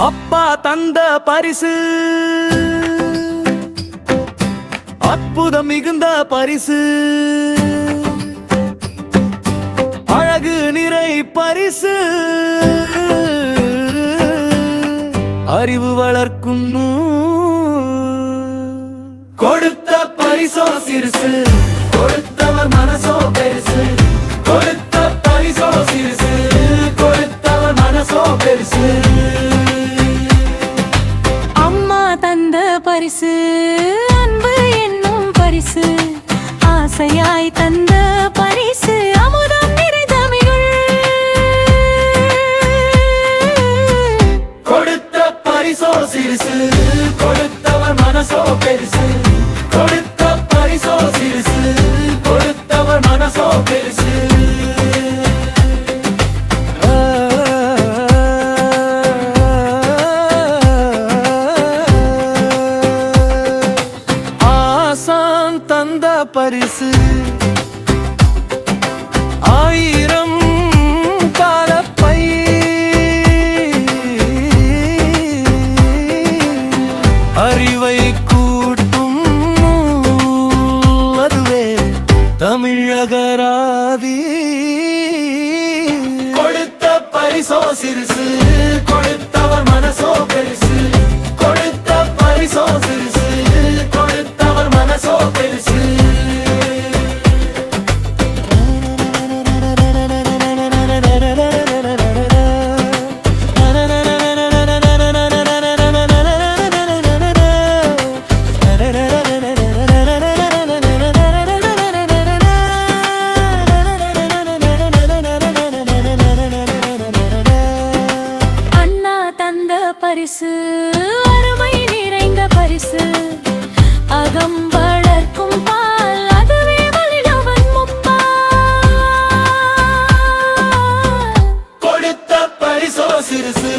அப்பா தந்த பரிசு அற்புதம் மிகுந்த பரிசு, அழகு நிறை பரிசு, அறிவு வளர்க்கும் கொடுத்த பரிசோ சிறுசு, கொடுத்தவர் மனசோ பெருசு. கொடுத்த பரிசோ சிறுசு, கொடுத்தவர் மனசோ பெருசு. அம்மா தந்த பரிசு அன்பு என்னும் பரிசு, ஆசையாய் தந்த பரிசு அமுதம் நிறைந்தமிழ். கொடுத்த பரிசோ சிறுசு, கொடுத்தவர் மனசோ பெருசு. கொடுத்த பரிசோ சிறுசு, கொடுத்தவர் மனசோ பெருசு. ஆசான் தந்த பரிசு ஆயிரம் காலப்பை, அறிவை கூட்டும் அதுவே தமிழகராதி. கொடுத்த பரிசோ சிறுசு, கொடுத்தவர் மனசோ பெருசு. கொடுத்த பரிசோ சிறுசு, கொடுத்தவர் மனசோ பெருசு. பரிசு அருமை நிறைந்த பரிசு, அகம் வளர்க்கும் பால் அதுவே வலியவன் முப்பால். கொடுத்த பரிசோ சிறுசு,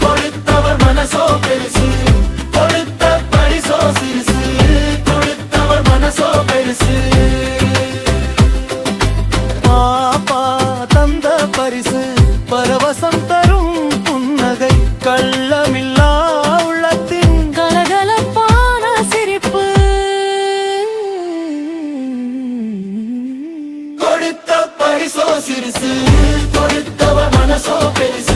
கொடுத்தவர் மனசோ பெருசு. கொடுத்த பரிசோ சிறுசு, கொடுத்தவர் மனசோ பெருசு. பாப்பா தந்த பரிசு பரவசம் தரும் புன்னகை, கள்ளமில்லா உள்ளத்தின் கலகலப்பான சிரிப்பு. கொடுத்த பரிசோ சிறுசு, கொடுத்தவர் மனசோ பெருசு.